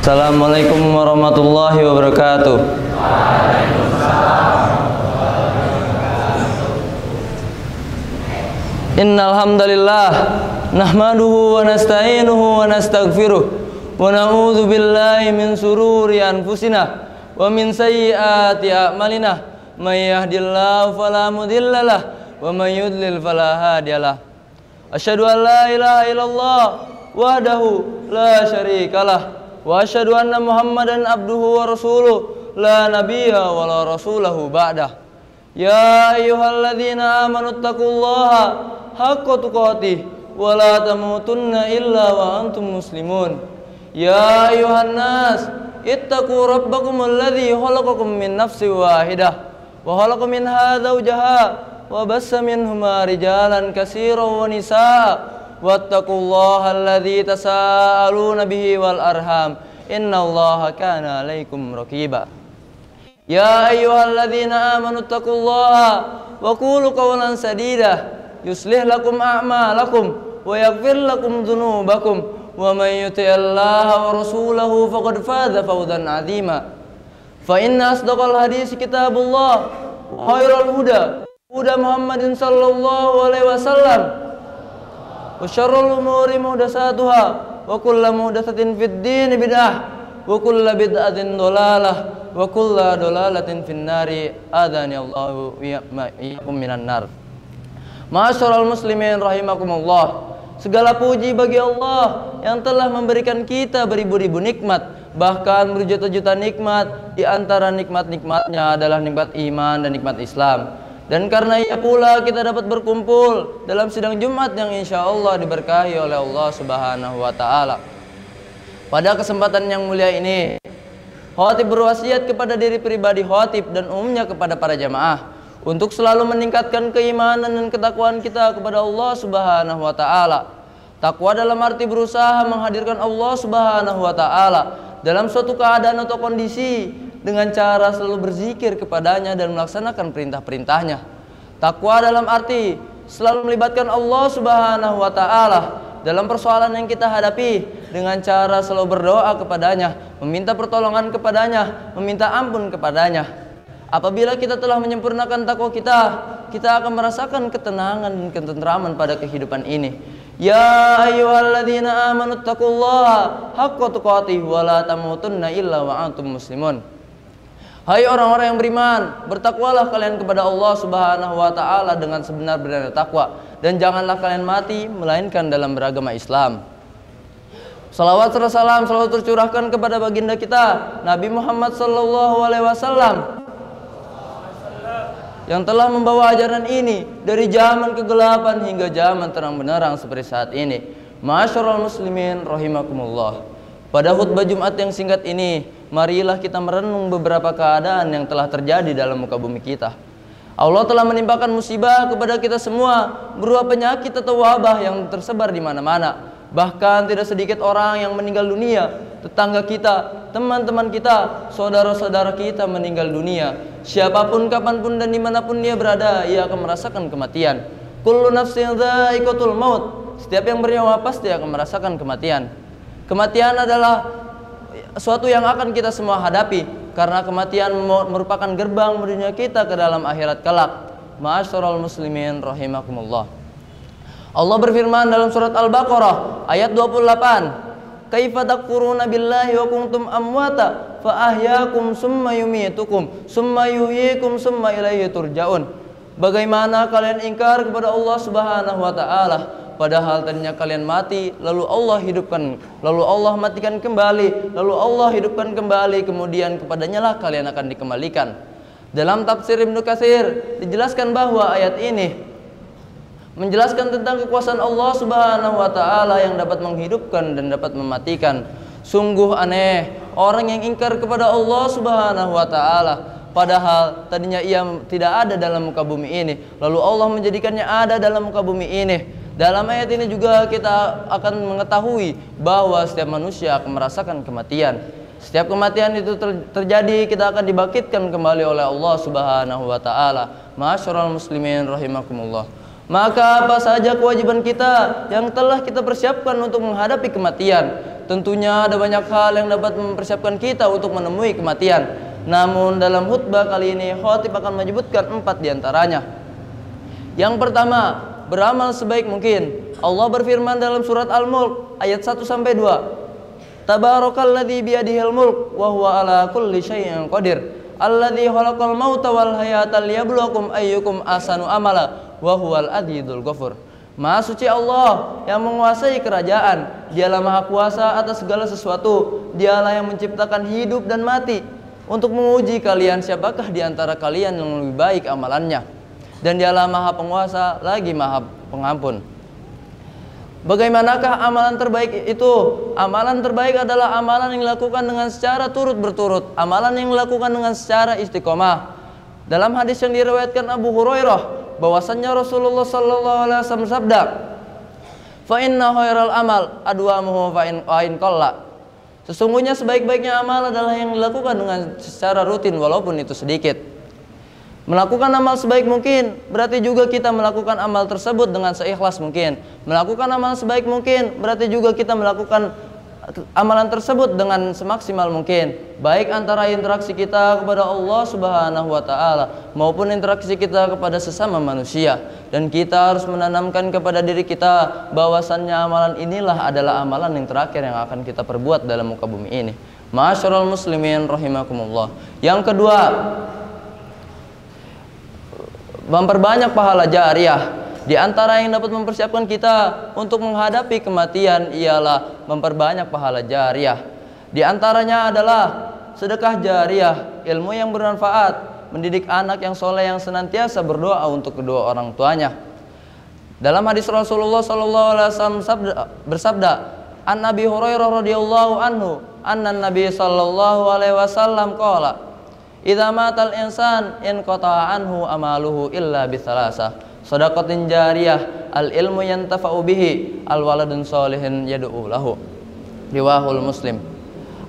Assalamualaikum warahmatullahi wabarakatuh. Innal hamdalillah nahmaduhu wa nasta'inuhu wa nastaghfiruh wa na'udzu billahi min sururi anfusina wa min sayyiati a'malina. May yahdihillahu fala mudhillalah wa may yudlil fala hadiyalah. Asyhadu an la ilaha illallah wahdahu la syarikalah wa asyhadu anna Muhammadan abduhu wa rasuluh la nabiyya wa la rasulahu ba'dah. Ya ayyuhalladzina amanu taqullaha haqqa tuqatih wa la tamutunna illa wa antum muslimun. Ya ayyuhan nas ittaqu rabbakum alladzi khalaqakum min nafsin wahidah wa khalaqa minha zawjaha wa bassa minhuma rijalan katsiran wa nisaa. Wattaqullaha alladzi tasaaluna bihi wal arham innallaha kana 'alaikum raqiba. Ya ayyuhalladzina amanu taqullaha wa qulu qawlan sadida yuslih lakum a'malakum wa yaghfir lakum dzunubakum wa may yuti'illaha wa rasulahu faqad faza fawzan 'azima. Fa inna asdaqal hadits kitabullah wa khairal huda huda Muhammadin sallallahu alaihi wasallam wa syarrul umuri muhdatsatuha wa kullu muhdatsatin fid din bid'ah wa kullu bid'atin dhalalah wa kullu dhalalatin finnari adani Allahu wa iyyakum minan nar. Ma'asyiral muslimin rahimakumullah. Segala puji bagi Allah yang telah memberikan kita beribu-ribu nikmat, bahkan berjuta-juta nikmat. Di antara nikmat-nikmatnya adalah nikmat iman dan nikmat Islam. Dan karena ia pula kita dapat berkumpul dalam sidang Jumat yang insya Allah diberkahi oleh Allah Subhanahu wa Ta'ala. Pada kesempatan yang mulia ini, khatib berwasiat kepada diri pribadi khatib dan umumnya kepada para jamaah untuk selalu meningkatkan keimanan dan ketakwaan kita kepada Allah Subhanahu wa Ta'ala. Takwa dalam arti berusaha menghadirkan Allah Subhanahu wa Ta'ala dalam suatu keadaan atau kondisi dengan cara selalu berzikir kepadanya dan melaksanakan perintah-perintahnya. Takwa dalam arti selalu melibatkan Allah Subhanahu wa Ta'ala dalam persoalan yang kita hadapi dengan cara selalu berdoa kepadanya, meminta pertolongan kepadanya, meminta ampun kepadanya. Apabila kita telah menyempurnakan takwa kita, kita akan merasakan ketenangan dan ketentraman pada kehidupan ini. Ya ayyuhalladzina amanu taqullaha haqqa tuqatih wa la tamutunna illa wa antum muslimun. Hai orang-orang yang beriman, bertakwalah kalian kepada Allah Subhanahu wa Ta'ala dengan sebenar-benarnya takwa, dan janganlah kalian mati melainkan dalam beragama Islam. Salawat serta salam selalu tercurahkan kepada baginda kita Nabi Muhammad sallallahu alaihi wasallam yang telah membawa ajaran ini dari zaman kegelapan hingga zaman terang benderang seperti saat ini. Ma'asyiral muslimin rahimakumullah. Pada khutbah Jumat yang singkat ini, marilah kita merenung beberapa keadaan yang telah terjadi dalam muka bumi kita. Allah telah menimpakan musibah kepada kita semua berupa penyakit atau wabah yang tersebar di mana-mana. Bahkan tidak sedikit orang yang meninggal dunia. Tetangga kita, teman-teman kita, saudara-saudara kita meninggal dunia. Siapapun, kapanpun, dan dimanapun dia berada, ia akan merasakan kematian. Kullu nafsin dha'iqatul maut. Setiap yang bernyawa pasti akan merasakan kematian. Kematian adalah suatu yang akan kita semua hadapi, karena kematian merupakan gerbang menuju kita ke dalam akhirat kelak. Ma'asyiral muslimin rahimakumullah. Allah berfirman dalam surat Al-Baqarah ayat 28, kaifa takfuruna billahi wa kuntum amwata fa ahyaakum summa yumitukum summa yuhyikum summa ilaihi turja'un. Bagaimana kalian ingkar kepada Allah Subhanahu wa Ta'ala, padahal tadinya kalian mati, lalu Allah hidupkan, lalu Allah matikan kembali, lalu Allah hidupkan kembali, kemudian kepadanya lah kalian akan dikembalikan. Dalam tafsir Ibnu Katsir dijelaskan bahwa ayat ini menjelaskan tentang kekuasaan Allah Subhanahu wa Ta'ala yang dapat menghidupkan dan dapat mematikan. Sungguh aneh orang yang ingkar kepada Allah Subhanahu wa Ta'ala, padahal tadinya ia tidak ada dalam muka bumi ini, lalu Allah menjadikannya ada dalam muka bumi ini. Dalam ayat ini juga kita akan mengetahui bahwa setiap manusia akan merasakan kematian. Setiap kematian itu terjadi, kita akan dibangkitkan kembali oleh Allah Subhanahu wa Ta'ala. Ma'asyiral muslimin rahimakumullah. Maka apa saja kewajiban kita yang telah kita persiapkan untuk menghadapi kematian? Tentunya ada banyak hal yang dapat mempersiapkan kita untuk menemui kematian. Namun dalam khutbah kali ini khatib akan menyebutkan 4 diantaranya. Yang pertama, beramal sebaik mungkin. Allah berfirman dalam surat Al-Mulk ayat 1-2. Tabarakalladzi biyadihil mulk wa huwa ala kulli syai'in qadir. Alladzi khalaqal mauta wal hayata liyabluwakum ayyukum ahsanu amala wa huwal azizul ghafur. Maha suci Allah yang menguasai kerajaan. Dialah maha kuasa atas segala sesuatu. Dialah yang menciptakan hidup dan mati untuk menguji kalian siapakah di antara kalian yang lebih baik amalannya. Dan dialah maha penguasa lagi maha pengampun. Bagaimanakah amalan terbaik itu? Amalan terbaik adalah amalan yang dilakukan dengan secara turut berturut, amalan yang dilakukan dengan secara istiqomah. Dalam hadis yang diriwayatkan Abu Hurairah, bahwasannya Rasulullah SAW bersabda, "Fa inna khairal amal adwamuhu fa in qalla." Sesungguhnya sebaik-baiknya amal adalah yang dilakukan dengan secara rutin walaupun itu sedikit. Melakukan amal sebaik mungkin berarti juga kita melakukan amal tersebut dengan seikhlas mungkin. Melakukan amal sebaik mungkin berarti juga kita melakukan amalan tersebut dengan semaksimal mungkin, baik antara interaksi kita kepada Allah Subhanahu wa taala maupun interaksi kita kepada sesama manusia. Dan kita harus menanamkan kepada diri kita bahwasannya amalan inilah adalah amalan yang terakhir yang akan kita perbuat dalam muka bumi ini. Ma'asyiral muslimin rahimakumullah. Yang kedua, memperbanyak pahala jariyah. Di antara yang dapat mempersiapkan kita untuk menghadapi kematian ialah memperbanyak pahala jariyah. Di antaranya adalah sedekah jariyah, ilmu yang bermanfaat, mendidik anak yang soleh yang senantiasa berdoa untuk kedua orang tuanya. Dalam hadis Rasulullah SAW bersabda, An Nabi Hurairah radhiyallahu anhu, anna Nabi sallallahu alaihi wasallam qala, "Idza matal insan in qata'a anhu amaluhu illa bithalatha, shadaqatin jariyah, al ilmu yantafa'u bihi, al waladun sholihin yad'u lahu." Riwahul Muslim.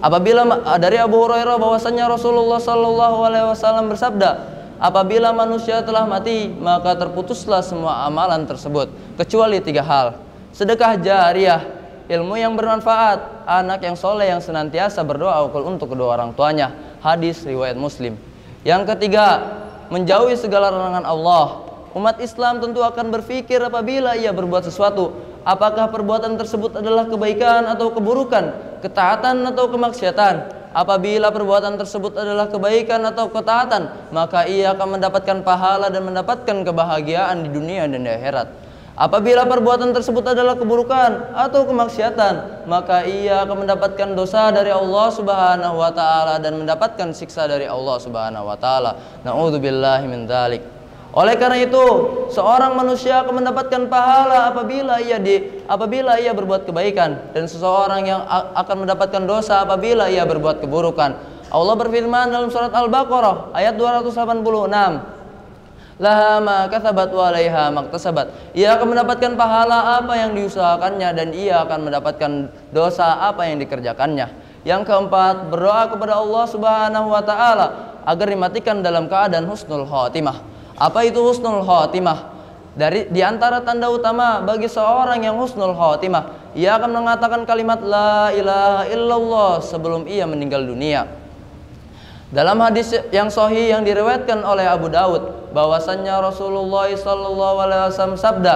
Apabila dari Abu Hurairah bahwasanya Rasulullah sallallahu alaihi wasallam bersabda, apabila manusia telah mati maka terputuslah semua amalan tersebut kecuali 3 hal: sedekah jariyah, ilmu yang bermanfaat, anak yang soleh yang senantiasa berdoa untuk kedua orang tuanya. Hadis riwayat Muslim. Yang ketiga, menjauhi segala larangan Allah. Umat Islam tentu akan berpikir apabila ia berbuat sesuatu, apakah perbuatan tersebut adalah kebaikan atau keburukan, ketaatan atau kemaksiatan. Apabila perbuatan tersebut adalah kebaikan atau ketaatan, maka ia akan mendapatkan pahala dan mendapatkan kebahagiaan di dunia dan di akhirat. Apabila perbuatan tersebut adalah keburukan atau kemaksiatan, maka ia akan mendapatkan dosa dari Allah Subhanahu wa taala dan mendapatkan siksa dari Allah Subhanahu wa taala. Na'udzubillahi min dzalik. Oleh karena itu, seorang manusia akan mendapatkan pahala apabila ia berbuat kebaikan, dan seseorang yang akan mendapatkan dosa apabila ia berbuat keburukan. Allah berfirman dalam surat Al-Baqarah ayat 286. Laha ma kasabat wa 'alaiha maktasabat. Ia akan mendapatkan pahala apa yang diusahakannya dan ia akan mendapatkan dosa apa yang dikerjakannya. Yang keempat, berdoa kepada Allah Subhanahu wa taala agar dimatikan dalam keadaan husnul khatimah. Apa itu husnul khatimah? Di antara tanda utama bagi seorang yang husnul khatimah, ia akan mengatakan kalimat la ilaha illallah sebelum ia meninggal dunia. Dalam hadis yang sahih yang diriwayatkan oleh Abu Daud, bahwasannya Rasulullah sallallahu alaihi wasallam sabda,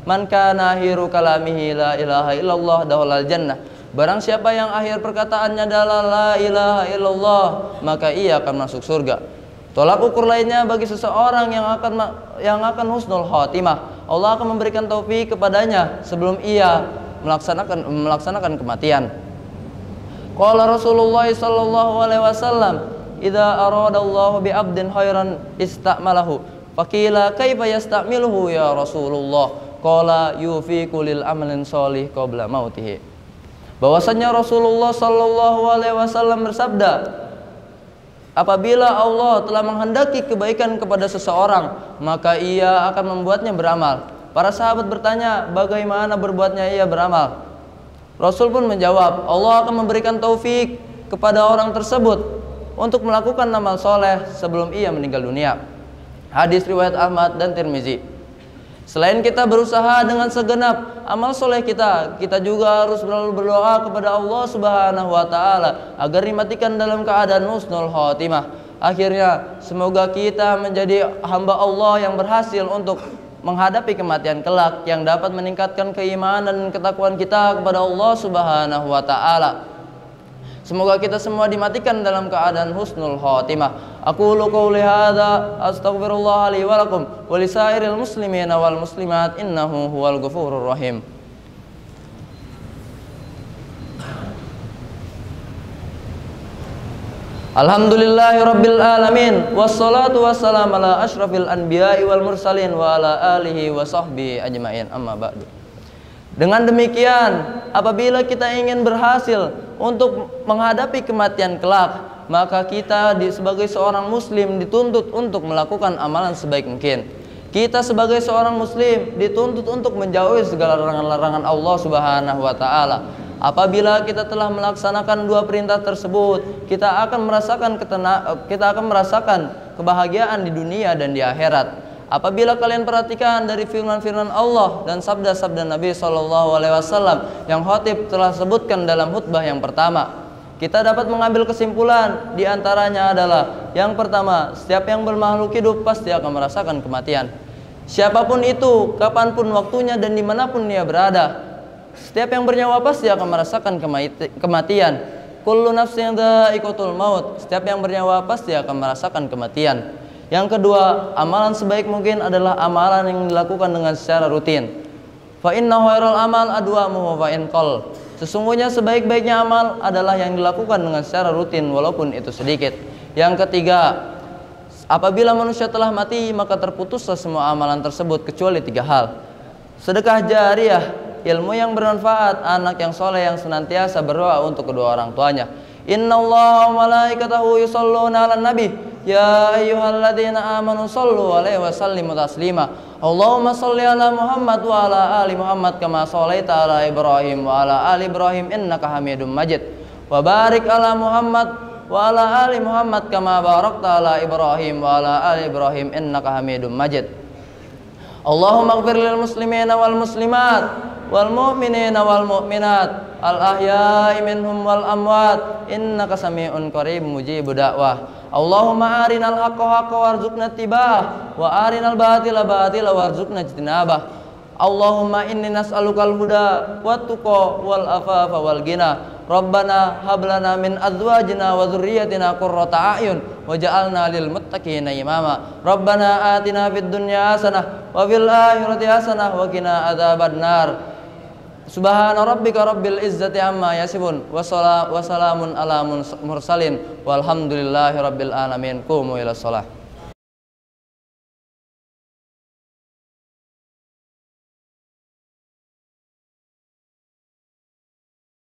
"Man kana akhiru kalamihi la ilaha illallah dakhalal jannah." Barang siapa yang akhir perkataannya adalah la ilaha illallah, maka ia akan masuk surga. Tolak ukur lainnya bagi seseorang yang akan husnul khatimah, Allah akan memberikan taufik kepadanya sebelum ia melaksanakan kematian. Qala Rasulullah sallallahu alaihi wasallam, "Idza aradallahu bi 'abdin khairan ista'malahu." Faqila kaifa yasta'miluhu ya Rasulullah? Qala yufiqu lil amalin shalih qabla mautihi. Bahwasanya Rasulullah sallallahu alaihi wasallam bersabda, apabila Allah telah menghendaki kebaikan kepada seseorang, maka ia akan membuatnya beramal. Para sahabat bertanya, bagaimana berbuatnya ia beramal? Rasul pun menjawab, Allah akan memberikan taufik kepada orang tersebut untuk melakukan amal soleh sebelum ia meninggal dunia. Hadis riwayat Ahmad dan Tirmizi. Selain kita berusaha dengan segenap amal soleh kita juga harus selalu berdoa kepada Allah Subhanahu wa Ta'ala agar dimatikan dalam keadaan husnul khotimah. Akhirnya semoga kita menjadi hamba Allah yang berhasil untuk menghadapi kematian kelak, yang dapat meningkatkan keimanan dan ketakwaan kita kepada Allah Subhanahu wa Ta'ala. Semoga kita semua dimatikan dalam keadaan husnul khotimah. Aqulu qouli hadza astaghfirullah li wa lakum wa lisairil muslimina wal muslimat innahu huwal ghafurur rahim. Alhamdulillahi rabbil alamin, wassalatu wassalamu ala asyrafil anbiya'i wal mursalin wa ala alihi wa sahbihi ajma'in, amma ba'du. Dengan demikian, apabila kita ingin berhasil untuk menghadapi kematian kelak, maka kita sebagai seorang muslim dituntut untuk melakukan amalan sebaik mungkin. Kita sebagai seorang muslim dituntut untuk menjauhi segala larangan-larangan Allah Subhanahu wa Ta'ala. Apabila kita telah melaksanakan dua perintah tersebut, kita akan merasakan kebahagiaan di dunia dan di akhirat. Apabila kalian perhatikan dari firman-firman Allah dan sabda-sabda Nabi SAW yang khotib telah sebutkan dalam khutbah yang pertama, kita dapat mengambil kesimpulan. Di antaranya adalah yang pertama, setiap yang bermakhluk hidup pasti akan merasakan kematian. Siapapun itu, kapanpun waktunya dan dimanapun dia berada, setiap yang bernyawa pasti akan merasakan kematian. Kullu nafsin dha'iqatul maut, setiap yang bernyawa pasti akan merasakan kematian. Yang kedua, amalan sebaik mungkin adalah amalan yang dilakukan dengan secara rutin. Fa inna khairal amal adwamuhu fa in qall. Sesungguhnya sebaik-baiknya amal adalah yang dilakukan dengan secara rutin walaupun itu sedikit. Yang ketiga, apabila manusia telah mati maka terputuslah semua amalan tersebut kecuali tiga hal. Sedekah jariyah, ilmu yang bermanfaat, anak yang soleh yang senantiasa berdoa untuk kedua orang tuanya. Innallaha wa malaikatahu yusholluna 'alan nabi ya ayyuhalladzina amanu shollu 'alaihi wa sallimu taslima. Allahumma sholli 'ala Muhammad wa 'ala ali Muhammad kama shallaita 'ala Ibrahim wa 'ala ali Ibrahim innaka Hamidum Majid. Wa barik 'ala Muhammad wa 'ala ali Muhammad kama barakta 'ala Ibrahim wa 'ala ali Ibrahim innaka Hamidum Majid. Allahumma ighfir lil muslimina wal muslimat wal mu'minina wal mu'minat al ahya'i minhum wal amwat innaka sami'un qarib mujibud da'wah. Allahumma arinal haqqa haqqa warzuqna ittiba'ah wa arinal batila batila warzuqna ijtinabah. Allahumma inni nas'alukal huda wat tuqa wal afafa wal ghina. Rabbana hab lana min azwajina wa dzurriyyatina qurrata a'yun waj'alna lil muttaqina imama. Rabbana atina fid dunya hasanah wa fil akhirati hasanah wa qina adzabannar. Subhana rabbika rabbil izzati amma yasifun wa salamun ala mursalin walhamdulillahi rabbil alamin. Qumu ila shalah.